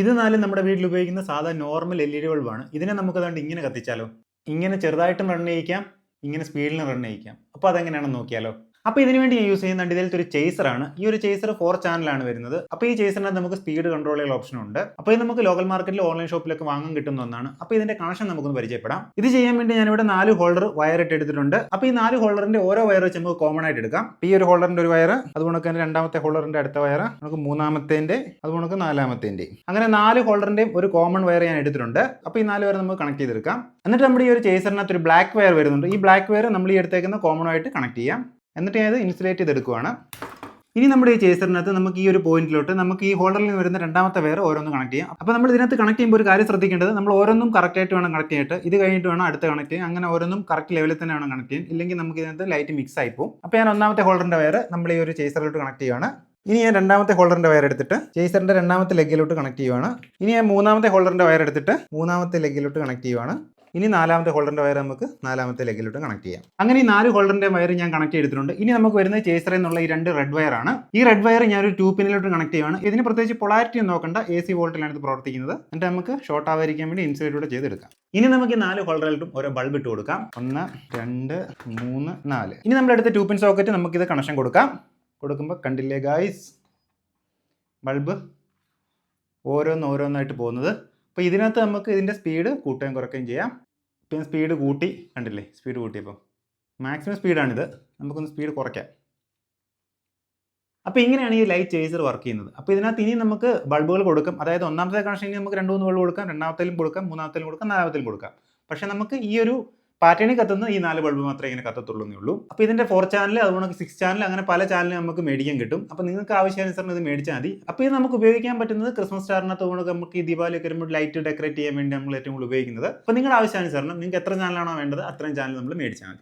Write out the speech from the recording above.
ഇത് നാലും നമ്മുടെ വീട്ടിൽ ഉപയോഗിക്കുന്ന സാധാ നോർമൽ LED ബൾബാണ്. ഇതിനെ നമുക്ക് അതുകൊണ്ട് ഇങ്ങനെ കത്തിച്ചാലോ? ഇങ്ങനെ ചെറുതായിട്ടും റൺ ചെയ്യിക്കാം, ഇങ്ങനെ സ്പീഡിലും റൺ ചെയ്യിക്കാം. അപ്പോൾ അതെങ്ങനെയാണെന്ന് നോക്കിയാലോ? അപ്പോൾ ഇതിനു വേണ്ടി ഞാൻ യൂസ് ചെയ്യുന്നുണ്ട് ഇതിലത്തെ ഒരു ചേസറാണ്. ഈ ഒരു ചേസർ 4 ചാനലാണ് വരുന്നത്. അപ്പോൾ ഈ ചേസറിനകത്ത് നമുക്ക് സ്പീഡ് കൺട്രോൾ ചെയ്യാൻ ഓപ്ഷൻ ഉണ്ട്. അപ്പോൾ ഇത് നമുക്ക് ലോക്കൽ മാർക്കറ്റിൽ ഓൺലൈൻ ഷോപ്പിലൊക്കെ വാങ്ങാൻ കിട്ടുന്ന ഒന്നാണ്. അപ്പോൾ ഇതിന്റെ കണക്ഷൻ നമുക്കൊന്ന് പരിചയപ്പെടാം. ഇത് ചെയ്യാൻ വേണ്ടി ഞാനിവിടെ 4 ഹോൾഡർ വയർ ഇട്ട് എടുത്തിട്ടുണ്ട്. അപ്പോൾ ഈ 4 ഹോൾഡറിന്റെ ഓരോ വയർ വെച്ച് നമുക്ക് കോമൺ ആയിട്ട് എടുക്കാം. ഈ ഒരു ഹോൾഡറിന്റെ ഒരു വയർ, അതുപോലെ തന്നെ രണ്ടാമത്തെ ഹോൾഡറിന്റെ അടുത്ത വയർ, നമുക്ക് മൂന്നാമത്തേന്റെ, അതുപോലെ നാലാമത്തേന്റെ, അങ്ങനെ 4 ഹോൾഡറിന്റെയും ഒരു കോമൺ വയർ ഞാൻ എടുത്തിട്ടുണ്ട്. അപ്പോൾ ഈ 4 വയർ നമുക്ക് കണക്ട് ചെയ്തെടുക്കാം. എന്നിട്ട് നമ്മുടെ ഈ ഒരു ചേസറിനകത്ത് ഒരു ബ്ലാക്ക് വയർ വരുന്നുണ്ട്. ഈ ബ്ലാക്ക് വയർ നമ്മൾ ഈ എടുത്തേക്കുന്ന കോമൺ ആയിട്ട് കണക്ട് ചെയ്യാം. എന്നിട്ട് ഞാൻ ഇത് ഇൻസുലേറ്റ് ചെയ്തെടുക്കുകയാണ്. ഇനി നമ്മുടെ ഈ ചേസറിനകത്ത് നമുക്ക് ഈ ഒരു പോയിന്റിലോട്ട് നമുക്ക് ഈ ഹോൾഡറിൽ നിന്ന് വരുന്ന രണ്ടാമത്തെ വയർ ഓരോന്ന് കണക്ട് ചെയ്യാം. അപ്പോൾ നമ്മൾ ഇതിനകത്ത് കണക്ട് ചെയ്യുമ്പോൾ ഒരു കാര്യം ശ്രദ്ധിക്കേണ്ടത്, നമ്മൾ ഓരോന്നും കറക്റ്റ് ആയിട്ട് വേണം കണക്ട് ചെയ്തിട്ട്, ഇത് കഴിഞ്ഞിട്ട് വേണം അടുത്ത കണക്ട് ചെയ്യാൻ. അങ്ങനെ ഓരോന്നും കറക്റ്റ് ലെവലിൽ തന്നെ വേണം കണക്ട് ചെയ്യാൻ, ഇല്ലെങ്കിൽ നമുക്ക് ഇതിനകത്ത് ലൈറ്റ് മിക്സ് ആയി പോകും. അപ്പോൾ ഞാൻ ഒന്നാമത്തെ ഹോൾഡറിന്റെ വയർ നമ്മൾ ഈ ഒരു ചേസറിലോട്ട് കണക്ട് ചെയ്യുകയാണ്. ഇനി ഞാൻ രണ്ടാമത്തെ ഹോൾഡറിന്റെ വയർ എടുത്തിട്ട് ചേസറിന്റെ രണ്ടാമത്തെ ലെഗിലോട്ട് കണക്ട് ചെയ്യുവാണ്. ഇനി ഞാൻ മൂന്നാമത്തെ ഹോൾഡറിന്റെ വയർ എടുത്തിട്ട് മൂന്നാമത്തെ ലെഗിലോട്ട് കണക്ട് ചെയ്യുവാണ്. ഇനി നാലാമത്തെ ഹോൾഡറിന്റെ വയർ നമുക്ക് നാലാമത്തെ ലെഗിലോട്ട് കണക്ട് ചെയ്യാം. അങ്ങനെ ഈ 4 ഹോൾഡറിന്റെ വയർ ഞാൻ കണക്ട് ചെയ്തിട്ടുണ്ട്. ഇനി നമുക്ക് വരുന്നത് ചേസറിൽ നിന്നുള്ള ഈ 2 റെഡ് വയർ ആണ്. ഈ റെഡ് വയർ ഞാൻ ഒരു 2 പിന്നിലോട്ട് കണക്ട് ചെയ്യുകയാണ്. ഇതിന് പ്രത്യേകിച്ച് പൊളാരിറ്റി ഒന്നും നോക്കണ്ട, AC വോൾട്ടിലാണ് ഇത് പ്രവർത്തിക്കുന്നത്. എന്നിട്ട് നമുക്ക് ഷോർട്ട് ആവാതിരിക്കാൻ വേണ്ടി ഇൻസുലേറ്റൂടെ ചെയ്തെടുക്കാം. ഇനി നമുക്ക് ഈ 4 ഹോൾഡറിലോട്ടും ഓരോ ബൾബ് ഇട്ട് കൊടുക്കാം. 1, 2, 3, 4. ഇനി നമ്മുടെ അടുത്ത 2 പിൻ സോക്കറ്റ് നമുക്ക് ഇത് കണക്ഷൻ കൊടുക്കാം. കൊടുക്കുമ്പോൾ കണ്ടില്ലേ ഗായ്സ്, ബൾബ് ഓരോന്നായിട്ട് പോകുന്നത്. അപ്പോൾ ഇതിനകത്ത് നമുക്ക് ഇതിൻ്റെ സ്പീഡ് കൂട്ടുകയും കുറയ്ക്കുകയും ചെയ്യാം. ഇപ്പം സ്പീഡ് കൂട്ടി, കണ്ടില്ലേ സ്പീഡ് കൂട്ടിയപ്പോൾ മാക്സിമം സ്പീഡാണിത്. നമുക്കൊന്ന് സ്പീഡ് കുറയ്ക്കാം. അപ്പോൾ ഇങ്ങനെയാണ് ഈ ലൈറ്റ് ചേസർ വർക്ക് ചെയ്യുന്നത്. അപ്പോൾ ഇതിനകത്ത് ഇനി നമുക്ക് ബൾബുകൾ കൊടുക്കും. അതായത് ഒന്നാമത്തെ കണക്ഷനിൽ നമുക്ക് 2-3 ബൾബ് കൊടുക്കാം, രണ്ടാമത്തേലും കൊടുക്കാം, മൂന്നാമത്തേലും കൊടുക്കാം, നാലാമത്തേലും കൊടുക്കാം. പക്ഷേ നമുക്ക് ഈ ഒരു പാറ്റേണിൽ കത്തുന്ന ഈ 4 ബൾബ് മാത്രമേ ഇങ്ങനെ കത്തത്തുള്ളൂ എന്നേ ഉള്ളൂ. അപ്പോൾ ഇതിൻ്റെ 4 ചാനൽ, അതുപോലെ 6 ചാനൽ, അങ്ങനെ പല ചാനലും നമുക്ക് മേടിക്കാൻ കിട്ടും. അപ്പോൾ നിങ്ങൾക്ക് ആവശ്യാനുസരണം ഇത് മേടിച്ചാൽ മതി. അപ്പോൾ ഇത് നമുക്ക് ഉപയോഗിക്കാൻ പറ്റുന്നത് ക്രിസ്മസ് സ്റ്റാറിനകത്ത് നമുക്ക് ഈ ദീപാവലി ഒക്കെ വരുമ്പോൾ ലൈറ്റ് ഡെക്കറേറ്റ് ചെയ്യാൻ വേണ്ടി നമ്മൾ ഏറ്റവും കൂടുതൽ ഉപയോഗിക്കുന്നത്. അപ്പോൾ നിങ്ങളുടെ ആവശ്യാനുസരണം നിങ്ങൾക്ക് എത്ര ചാനലാണോ വേണ്ടത് അത്രയും ചാനൽ നമ്മൾ മേടിച്ചാൽ മതി.